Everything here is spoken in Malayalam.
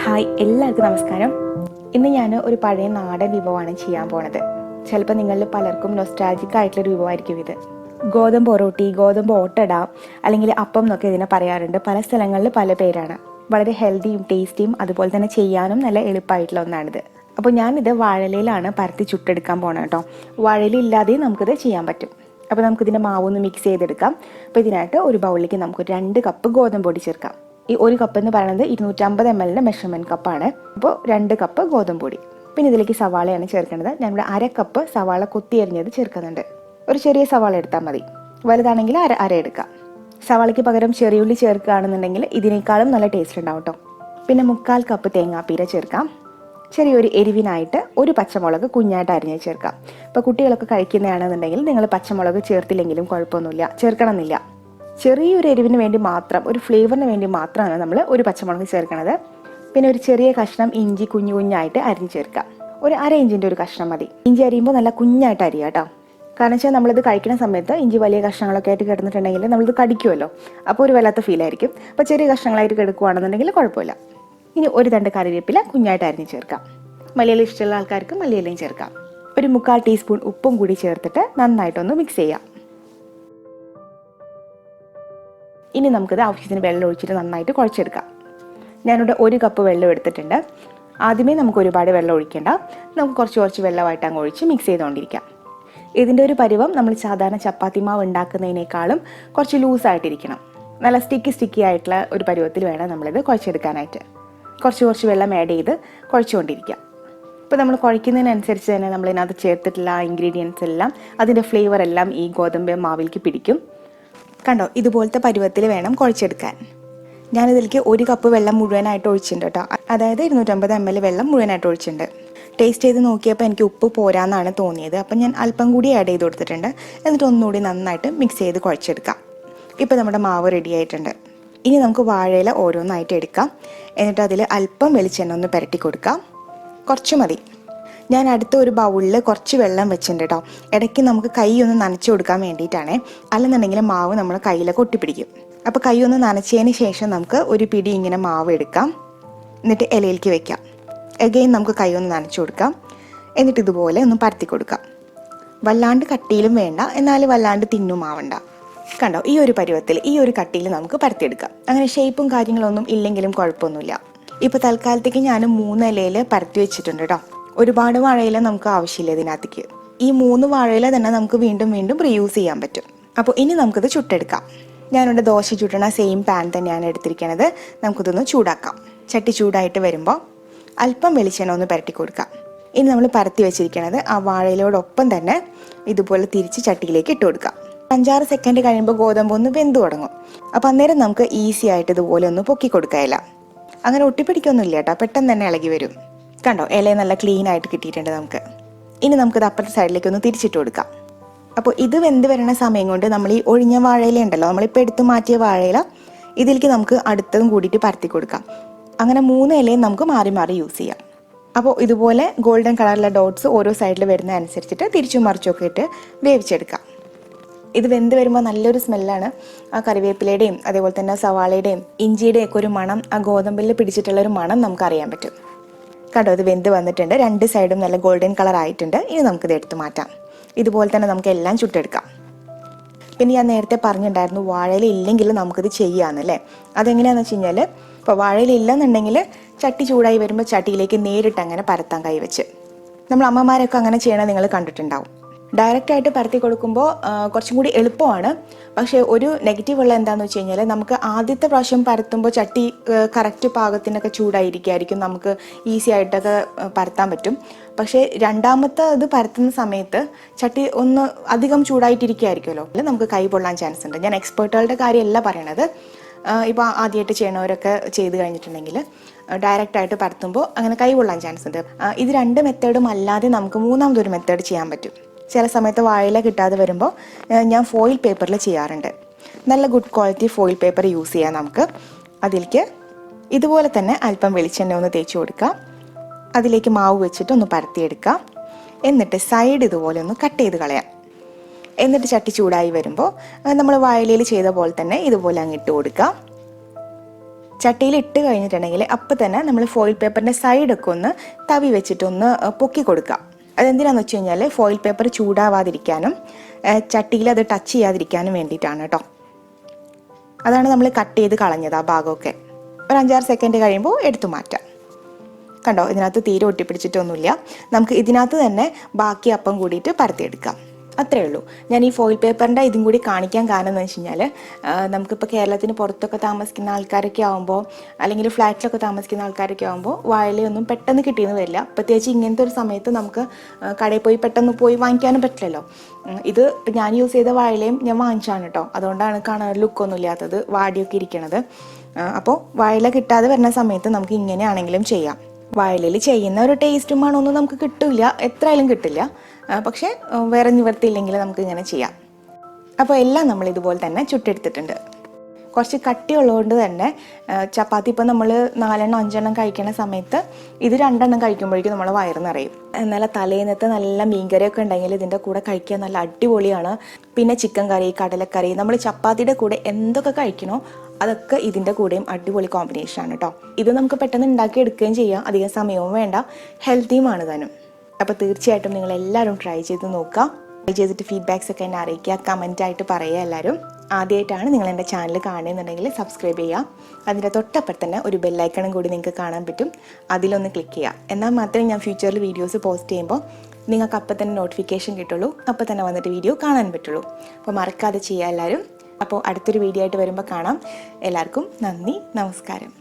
ഹായ്, എല്ലാവർക്കും നമസ്കാരം. ഇന്ന് ഞാൻ ഒരു പഴയ നാടൻ വിഭവമാണ് ചെയ്യാൻ പോണത്. ചിലപ്പോൾ നിങ്ങളിൽ പലർക്കും നൊസ്റ്റാൾജിക് ആയിട്ടുള്ളൊരു വിഭവമായിരിക്കും ഇത്. ഗോതമ്പ് ഒറോട്ടി, ഗോതമ്പ് ഓട്ടട അല്ലെങ്കിൽ അപ്പം എന്നൊക്കെ ഇതിനെ പറയാറുണ്ട്. പല സ്ഥലങ്ങളിൽ പല പേരാണ്. വളരെ ഹെൽത്തിയും ടേസ്റ്റിയും അതുപോലെ തന്നെ ചെയ്യാനും നല്ല എളുപ്പമായിട്ടുള്ള ഒന്നാണിത്. അപ്പോൾ ഞാനിത് വാഴയിലാണ് പരത്തി ചുട്ടെടുക്കാൻ പോകണം കേട്ടോ. വാഴയില ഇല്ലാതെയും നമുക്കിത് ചെയ്യാൻ പറ്റും. അപ്പോൾ നമുക്കിതിൻ്റെ മാവൊന്ന് മിക്സ് ചെയ്തെടുക്കാം. അപ്പോൾ ഇതിനായിട്ട് ഒരു ബൗളിലേക്ക് നമുക്ക് 2 കപ്പ് ഗോതമ്പ് പൊടി ചേർക്കാം. ഈ 1 കപ്പ് എന്ന് പറയുന്നത് 250 ml മെഷർമെൻറ്റ് കപ്പാണ്. അപ്പോൾ 2 കപ്പ് ഗോതമ്പ് പൊടി. പിന്നെ ഇതിലേക്ക് സവാളയാണ് ചേർക്കേണ്ടത്. ഞാനിവിടെ 1/2 കപ്പ് സവാള കൊത്തി അരിഞ്ഞത് ചേർക്കുന്നുണ്ട്. ഒരു ചെറിയ സവാള എടുത്താൽ മതി, വലുതാണെങ്കിൽ അര എടുക്കാം. സവാളയ്ക്ക് പകരം ചെറിയുള്ളി ചേർക്കുകയാണെന്നുണ്ടെങ്കിൽ ഇതിനേക്കാളും നല്ല ടേസ്റ്റ് ഉണ്ടാവും കേട്ടോ. പിന്നെ 1/4 കപ്പ് തേങ്ങാപ്പീര ചേർക്കാം. ചെറിയൊരു എരിവിനായിട്ട് ഒരു പച്ചമുളക് കുഞ്ഞായിട്ട് അരിഞ്ഞ് ചേർക്കാം. ഇപ്പോൾ കുട്ടികളൊക്കെ കഴിക്കുന്നതാണെന്നുണ്ടെങ്കിൽ നിങ്ങൾ പച്ചമുളക് ചേർത്തില്ലെങ്കിലും കുഴപ്പമൊന്നുമില്ല, ചേർക്കണമെന്നില്ല. ചെറിയൊരു എരിവിന് വേണ്ടി മാത്രം, ഒരു ഫ്ലേവറിന് വേണ്ടി മാത്രമാണ് നമ്മൾ ഒരു പച്ചമുളക് ചേർക്കണത്. പിന്നെ ഒരു ചെറിയ കഷ്ണം ഇഞ്ചി കുഞ്ഞായിട്ട് അരിഞ്ഞ് ചേർക്കാം. ഒരു 1/2 ഇഞ്ചിൻ്റെ ഒരു കഷ്ണം മതി. ഇഞ്ചി അരിയുമ്പോൾ നല്ല കുഞ്ഞായിട്ട് അരിയാം കേട്ടോ. കാരണം വെച്ചാൽ നമ്മളിത് കഴിക്കുന്ന സമയത്ത് ഇഞ്ചി വലിയ കഷ്ണങ്ങളൊക്കെ ആയിട്ട് കിടന്നിട്ടുണ്ടെങ്കിൽ നമ്മളിത് കടിക്കുമല്ലോ, അപ്പോൾ ഒരു വല്ലാത്ത ഫീൽ ആയിരിക്കും. അപ്പോൾ ചെറിയ കഷ്ണങ്ങളായിട്ട് കിടക്കുകയാണെന്നുണ്ടെങ്കിൽ കുഴപ്പമില്ല. ഇനി ഒരു തണ്ട് കറിവേപ്പില കുഞ്ഞായിട്ട് അരിഞ്ഞ് ചേർക്കാം. മല്ലിയില ഇഷ്ടമുള്ള ആൾക്കാർക്ക് മല്ലിയിലയും ചേർക്കാം. ഒരു 1/4 ടീസ്പൂൺ ഉപ്പും കൂടി ചേർത്തിട്ട് നന്നായിട്ടൊന്ന് മിക്സ് ചെയ്യാം. ഇനി നമുക്കിത് ആവശ്യത്തിന് വെള്ളം ഒഴിച്ചിട്ട് നന്നായിട്ട് കുഴച്ചെടുക്കാം. ഞാനിവിടെ 1 കപ്പ് വെള്ളം എടുത്തിട്ടുണ്ട്. ആദ്യമേ നമുക്ക് ഒരുപാട് വെള്ളം ഒഴിക്കേണ്ട, നമുക്ക് കുറച്ച് വെള്ളമായിട്ട് അങ്ങ് ഒഴിച്ച് മിക്സ് ചെയ്തുകൊണ്ടിരിക്കാം. ഇതിൻ്റെ ഒരു പരുവം നമ്മൾ സാധാരണ ചപ്പാത്തി മാവ് ഉണ്ടാക്കുന്നതിനേക്കാളും കുറച്ച് ലൂസായിട്ടിരിക്കണം. നല്ല സ്റ്റിക്കി ആയിട്ടുള്ള ഒരു പരുവത്തിൽ വേണം നമ്മളിത് കുഴച്ചെടുക്കാനായിട്ട്. കുറച്ച് വെള്ളം ആഡ് ചെയ്ത് കുഴച്ചുകൊണ്ടിരിക്കാം. ഇപ്പോൾ നമ്മൾ കുഴയ്ക്കുന്നതിനനുസരിച്ച് തന്നെ നമ്മളിതിനകത്ത് ചേർത്തിട്ടുള്ള ഇൻഗ്രീഡിയൻസ് എല്ലാം, അതിൻ്റെ ഫ്ലേവർ എല്ലാം ഈ ഗോതമ്പ് മാവിലേക്ക് പിടിക്കും. കണ്ടോ, ഇതുപോലത്തെ പരുവത്തിൽ വേണം കുഴച്ചെടുക്കാൻ. ഞാനിതിലേക്ക് 1 കപ്പ് വെള്ളം മുഴുവനായിട്ട് ഒഴിച്ചിട്ടുണ്ട് കേട്ടോ. അതായത് 250 ml വെള്ളം മുഴുവനായിട്ട് ഒഴിച്ചിട്ടുണ്ട്. ടേസ്റ്റ് ചെയ്ത് നോക്കിയപ്പോൾ എനിക്ക് ഉപ്പ് പോരാന്നാണ് തോന്നിയത്. അപ്പം ഞാൻ അല്പം കൂടി ആഡ് ചെയ്ത് കൊടുത്തിട്ടുണ്ട്. എന്നിട്ട് ഒന്നുകൂടി നന്നായിട്ട് മിക്സ് ചെയ്ത് കുഴച്ചെടുക്കാം. ഇപ്പോൾ നമ്മുടെ മാവ് റെഡി ആയിട്ടുണ്ട്. ഇനി നമുക്ക് വാഴയില ഓരോന്നായിട്ട് എടുക്കാം. എന്നിട്ട് അതിൽ അല്പം വെളിച്ചെണ്ണ ഒന്ന് പുരട്ടി കൊടുക്കാം. കുറച്ച് മതി. ഞാൻ അടുത്ത ഒരു ബൗളിൽ കുറച്ച് വെള്ളം വെച്ചിട്ടുണ്ട് കേട്ടോ. ഇടയ്ക്ക് നമുക്ക് കൈ ഒന്ന് നനച്ച് കൊടുക്കാൻ വേണ്ടിയിട്ടാണ്. അല്ലെന്നുണ്ടെങ്കിൽ മാവ് നമ്മൾ കയ്യിലൊക്കെ ഒട്ടിപ്പിടിക്കും. അപ്പോൾ കൈ ഒന്ന് നനച്ചതിന് ശേഷം നമുക്ക് ഒരു പിടി ഇങ്ങനെ മാവ് എടുക്കാം. എന്നിട്ട് ഇലയിലേക്ക് വെക്കാം. എഗെയിൻ നമുക്ക് കൈ ഒന്ന് നനച്ച് കൊടുക്കാം. എന്നിട്ട് ഇതുപോലെ ഒന്ന് പരത്തി കൊടുക്കാം. വല്ലാണ്ട് കട്ടിയിലും വേണ്ട, എന്നാൽ വല്ലാണ്ട് തിന്നുമാവണ്ട. കണ്ടോ, ഈ ഒരു പരുവത്തിൽ, ഈ ഒരു കട്ടിയിൽ നമുക്ക് പരത്തിയെടുക്കാം. അങ്ങനെ ഷേപ്പും കാര്യങ്ങളൊന്നും ഇല്ലെങ്കിലും കുഴപ്പമൊന്നുമില്ല. ഇപ്പോൾ തൽക്കാലത്തേക്ക് ഞാൻ 3 ഇലയിൽ പരത്തി വെച്ചിട്ടുണ്ട് കേട്ടോ. ഒരുപാട് വാഴയില നമുക്ക് ആവശ്യമില്ല ഇതിനകത്തേക്ക്. ഈ 3 വാഴയില തന്നെ നമുക്ക് വീണ്ടും റീയൂസ് ചെയ്യാൻ പറ്റും. അപ്പോൾ ഇനി നമുക്കിത് ചുട്ടെടുക്കാം. ഞാനിവിടെ ദോശ ചുട്ടണ സെയിം പാൻ തന്നെയാണ് എടുത്തിരിക്കുന്നത്. നമുക്കിതൊന്ന് ചൂടാക്കാം. ചട്ടി ചൂടായിട്ട് വരുമ്പോൾ അല്പം വെളിച്ചെണ്ണ ഒന്ന് പുരട്ടി കൊടുക്കാം. ഇനി നമ്മൾ പരത്തി വെച്ചിരിക്കുന്നത് ആ വാഴയിലോടൊപ്പം തന്നെ ഇതുപോലെ തിരിച്ച് ചട്ടിയിലേക്ക് ഇട്ട് കൊടുക്കാം. 5-6 സെക്കൻഡ് കഴിയുമ്പോൾ ഗോതമ്പ് ഒന്ന് വെന്ത് തുടങ്ങും. അപ്പോൾ അന്നേരം നമുക്ക് ഈസി ആയിട്ട് ഇതുപോലെ ഒന്ന് പൊക്കി കൊടുക്കാനില്ല. അങ്ങനെ ഒട്ടിപ്പിടിക്കൊന്നുമില്ല കേട്ടോ, പെട്ടെന്ന് തന്നെ ഇളകി വരും. കണ്ടോ, ഇല നല്ല ക്ലീൻ ആയിട്ട് കിട്ടിയിട്ടുണ്ട് നമുക്ക്. ഇനി നമുക്കിത് അപ്പുറത്തെ സൈഡിലേക്ക് ഒന്ന് തിരിച്ചിട്ട് കൊടുക്കാം. അപ്പോൾ ഇത് വെന്ത് വരുന്ന സമയം കൊണ്ട് നമ്മൾ ഈ ഒഴിഞ്ഞ വാഴയില ഉണ്ടല്ലോ, നമ്മളിപ്പോൾ എടുത്ത് മാറ്റിയ വാഴയില, ഇതിലേക്ക് നമുക്ക് അടുത്തതും കൂടിയിട്ട് പരത്തി കൊടുക്കാം. അങ്ങനെ 3 ഇലയും നമുക്ക് മാറി യൂസ് ചെയ്യാം. അപ്പോൾ ഇതുപോലെ ഗോൾഡൻ കളറിലെ ഡോട്ട്സ് ഓരോ സൈഡിൽ വരുന്ന അനുസരിച്ചിട്ട് തിരിച്ചും മറിച്ചൊക്കെ ഇട്ട് വേവിച്ചെടുക്കാം. ഇത് വെന്ത് വരുമ്പോൾ നല്ലൊരു സ്മെല്ലാണ്. ആ കറിവേപ്പിലയുടെയും അതേപോലെ തന്നെ സവാളയുടെയും ഇഞ്ചിയുടെയും ഒക്കെ ഒരു മണം, ആ ഗോതമ്പിൽ പിടിച്ചിട്ടുള്ളൊരു മണം നമുക്കറിയാൻ പറ്റും. കണ്ടോ, ഇത് വെന്ത് വന്നിട്ടുണ്ട്. 2 സൈഡും നല്ല ഗോൾഡൻ കളർ ആയിട്ടുണ്ട്. ഇനി നമുക്കിത് എടുത്ത് മാറ്റാം. ഇതുപോലെ തന്നെ നമുക്ക് എല്ലാം ചുട്ടെടുക്കാം. പിന്നെ ഞാൻ നേരത്തെ പറഞ്ഞിട്ടുണ്ടായിരുന്നു വാഴയില ഇല്ലെങ്കിൽ നമുക്കിത് ചെയ്യാമെന്നല്ലേ. അതെങ്ങനെയാണെന്ന് വെച്ച് കഴിഞ്ഞാൽ, ഇപ്പോൾ വാഴയില ഇല്ലെന്നുണ്ടെങ്കിൽ ചട്ടി ചൂടായി വരുമ്പോൾ ചട്ടിയിലേക്ക് നേരിട്ട് അങ്ങനെ പരത്താൻ കൈവച്ച്. നമ്മൾ അമ്മമാരൊക്കെ അങ്ങനെ ചെയ്യണത് നിങ്ങൾ കണ്ടിട്ടുണ്ടാവും. ഡയറക്റ്റായിട്ട് പരത്തി കൊടുക്കുമ്പോൾ കുറച്ചും കൂടി എളുപ്പമാണ്. പക്ഷേ ഒരു നെഗറ്റീവ് ഉള്ള എന്താണെന്ന് വെച്ച് കഴിഞ്ഞാൽ, നമുക്ക് ആദ്യത്തെ പ്രാവശ്യം പരത്തുമ്പോൾ ചട്ടി കറക്റ്റ് പാകത്തിനൊക്കെ ചൂടായിരിക്കും, നമുക്ക് ഈസി ആയിട്ടൊക്കെ പരത്താൻ പറ്റും. പക്ഷേ രണ്ടാമത്തെ ഇത് പരത്തുന്ന സമയത്ത് ചട്ടി ഒന്ന് അധികം ചൂടായിട്ടിരിക്കുകയായിരിക്കുമല്ലോ, നമുക്ക് കൈ പൊള്ളാൻ ചാൻസ് ഉണ്ട്. ഞാൻ എക്സ്പേർട്ടുകളുടെ കാര്യമല്ല പറയണത്. ഇപ്പോൾ ആദ്യമായിട്ട് ചെയ്യണവരൊക്കെ ചെയ്ത് കഴിഞ്ഞിട്ടുണ്ടെങ്കിൽ ഡയറക്റ്റായിട്ട് പരത്തുമ്പോൾ അങ്ങനെ കൈ പൊള്ളാൻ ചാൻസ് ഉണ്ട്. ഇത് 2 മെത്തേഡും അല്ലാതെ നമുക്ക് 3ാമതൊരു മെത്തേഡ് ചെയ്യാൻ പറ്റും. ചില സമയത്ത് വാഴയില കിട്ടാതെ വരുമ്പോൾ ഞാൻ ഫോയിൽ പേപ്പറിൽ ചെയ്യാറുണ്ട്. നല്ല good quality foil paper use ചെയ്യാം നമുക്ക്. അതിലേക്ക് ഇതുപോലെ തന്നെ അല്പം വെളിച്ചെണ്ണ ഒന്ന് തേച്ച് കൊടുക്കാം. അതിലേക്ക് മാവ് വെച്ചിട്ട് ഒന്ന് പരത്തിയെടുക്കാം. എന്നിട്ട് സൈഡ് ഇതുപോലെ ഒന്ന് കട്ട് ചെയ്ത് കളയാം. എന്നിട്ട് ചട്ടി ചൂടായി വരുമ്പോൾ നമ്മൾ വാഴയിലയിൽ ചെയ്ത പോലെ തന്നെ ഇതുപോലെ അങ്ങ് ഇട്ട് കൊടുക്കാം. ചട്ടിയിൽ ഇട്ട് കഴിഞ്ഞിട്ടുണ്ടെങ്കിൽ അപ്പം തന്നെ നമ്മൾ ഫോയിൽ പേപ്പറിൻ്റെ സൈഡൊക്കെ ഒന്ന് തവി വെച്ചിട്ടൊന്ന് പൊക്കി കൊടുക്കുക. അതെന്തിനാണെന്ന് വെച്ച് കഴിഞ്ഞാൽ ഫോയിൽ പേപ്പർ ചൂടാവാതിരിക്കാനും ചട്ടിയിൽ അത് ടച്ച് ചെയ്യാതിരിക്കാനും വേണ്ടിയിട്ടാണ് കേട്ടോ. അതാണ് നമ്മൾ കട്ട് ചെയ്ത് കളഞ്ഞത് ആ ഭാഗമൊക്കെ. ഒരു 5-6 സെക്കൻഡ് കഴിയുമ്പോൾ എടുത്തു മാറ്റാം. കണ്ടോ, ഇതിനകത്ത് തീരെ ഒട്ടിപ്പിടിച്ചിട്ടൊന്നുമില്ല. നമുക്ക് ഇതിനകത്ത് തന്നെ ബാക്കി അപ്പം കൂടിയിട്ട് പരത്തിയെടുക്കാം. അത്രയേ ഉള്ളൂ. ഞാൻ ഈ ഫോയിൽ പേപ്പറിൻ്റെ ഇതും കൂടി കാണിക്കാൻ കാരണം എന്ന് വെച്ച് കഴിഞ്ഞാൽ നമുക്കിപ്പോൾ കേരളത്തിന് പുറത്തൊക്കെ താമസിക്കുന്ന ആൾക്കാരൊക്കെ ആകുമ്പോൾ, അല്ലെങ്കിൽ ഫ്ലാറ്റിലൊക്കെ താമസിക്കുന്ന ആൾക്കാരൊക്കെ ആകുമ്പോൾ വാഴയിലൊന്നും പെട്ടെന്ന് കിട്ടിയെന്ന് വരില്ല. പ്രത്യേകിച്ച് ഇങ്ങനത്തെ ഒരു സമയത്ത് നമുക്ക് കടയിൽ പോയി പെട്ടെന്ന് പോയി വാങ്ങിക്കാനും പറ്റില്ലല്ലോ. ഇത് ഞാൻ യൂസ് ചെയ്ത വാഴയിലയും ഞാൻ വാങ്ങിച്ചാണ് കേട്ടോ. അതുകൊണ്ടാണ് കാണാൻ ലുക്കൊന്നും ഇല്ലാത്തത്, വാടിയൊക്കെ ഇരിക്കണത്. അപ്പോൾ വാഴയില കിട്ടാതെ വരുന്ന സമയത്ത് നമുക്ക് ഇങ്ങനെയാണെങ്കിലും ചെയ്യാം. വാഴയിലയിൽ ചെയ്യുന്ന ഒരു ടേസ്റ്റും മണമൊന്നും നമുക്ക് കിട്ടില്ല, എത്രയായാലും കിട്ടില്ല. പക്ഷേ വേറെ നിവർത്തിയില്ലെങ്കിൽ നമുക്ക് ഇങ്ങനെ ചെയ്യാം. അപ്പോൾ എല്ലാം നമ്മൾ ഇതുപോലെ തന്നെ ചുട്ടെടുത്തിട്ടുണ്ട്. കുറച്ച് കട്ടിയുള്ളതുകൊണ്ട് തന്നെ ചപ്പാത്തി ഇപ്പോൾ നമ്മൾ 4-5 കഴിക്കുന്ന സമയത്ത് ഇത് 2 കഴിക്കുമ്പോഴേക്കും നമ്മൾ വയറ് നിറയും. എന്നാൽ തലേന്നത്തെ നല്ല മീൻകറിയൊക്കെ ഉണ്ടെങ്കിൽ ഇതിൻ്റെ കൂടെ കഴിക്കാൻ നല്ല അടിപൊളിയാണ്. പിന്നെ ചിക്കൻ കറി, കടലക്കറി, നമ്മൾ ചപ്പാത്തിയുടെ കൂടെ എന്തൊക്കെ കഴിക്കണോ അതൊക്കെ ഇതിൻ്റെ കൂടെയും അടിപൊളി കോമ്പിനേഷനാണ് കേട്ടോ. ഇത് നമുക്ക് പെട്ടെന്ന് ഉണ്ടാക്കി എടുക്കുകയും ചെയ്യാം, അധികം സമയവും വേണ്ട, ഹെൽത്തിയുമാണ് താനും. അപ്പോൾ തീർച്ചയായിട്ടും നിങ്ങളെല്ലാവരും ട്രൈ ചെയ്ത് നോക്കുക. ട്രൈ ചെയ്തിട്ട് ഫീഡ്ബാക്സ് ഒക്കെ എന്നെ അറിയിക്കുക, കമൻറ്റായിട്ട് പറയുക. എല്ലാവരും ആദ്യമായിട്ടാണ് നിങ്ങൾ എൻ്റെ ചാനൽ കാണുന്നുണ്ടെങ്കിൽ സബ്സ്ക്രൈബ് ചെയ്യുക. അതിൻ്റെ തൊട്ടപ്പുറത്ത് തന്നെ ഒരു ബെല്ലൈക്കണും കൂടി നിങ്ങൾക്ക് കാണാൻ പറ്റും, അതിലൊന്ന് ക്ലിക്ക് ചെയ്യുക. എന്നാൽ മാത്രമേ ഞാൻ ഫ്യൂച്ചറിൽ വീഡിയോസ് പോസ്റ്റ് ചെയ്യുമ്പോൾ നിങ്ങൾക്ക് അപ്പം തന്നെ നോട്ടിഫിക്കേഷൻ കിട്ടുള്ളൂ, അപ്പം തന്നെ വന്നിട്ട് വീഡിയോ കാണാൻ പറ്റുള്ളൂ. അപ്പോൾ മറക്കാതെ ചെയ്യുക എല്ലാവരും. അപ്പോൾ അടുത്തൊരു വീഡിയോ ആയിട്ട് വരുമ്പോൾ കാണാം. എല്ലാവർക്കും നന്ദി, നമസ്കാരം.